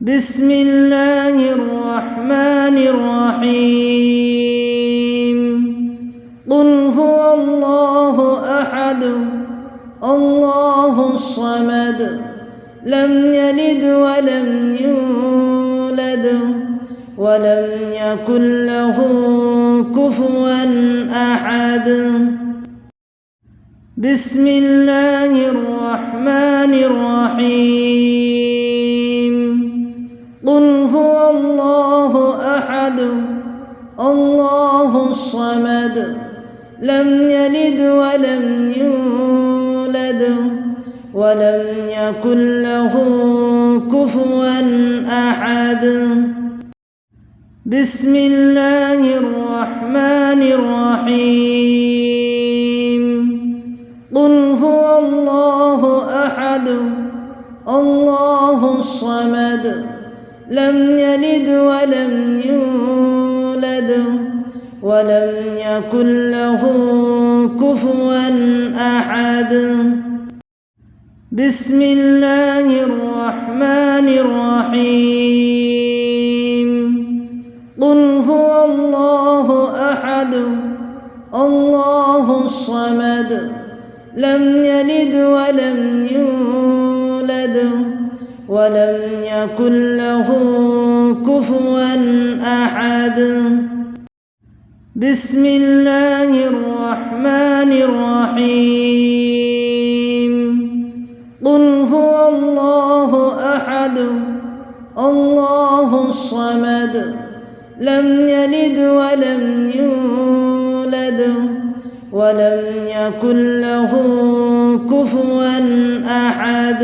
بسم الله الرحمن الرحيم. قل هو الله أحد الله الصمد لم يلد ولم يولد ولم يكن له كفوا أحد. بسم الله الرحمن الرحيم. قل هو الله أحد الله الصمد لم يلد ولم يولد ولم يكن له كفوا أحد. بسم الله الرحمن الرحيم. قل هو الله أحد الله الصمد لم يلد ولم يولد ولم يكن له كفوا أحد. بسم الله الرحمن الرحيم. قل هو الله أحد الله الصمد لم يلد ولم يولد ولم يكن له كفوا أحد. بسم الله الرحمن الرحيم. قل هو الله أحد الله الصمد لم يلد ولم يولد ولم يكن له كفوا أحد.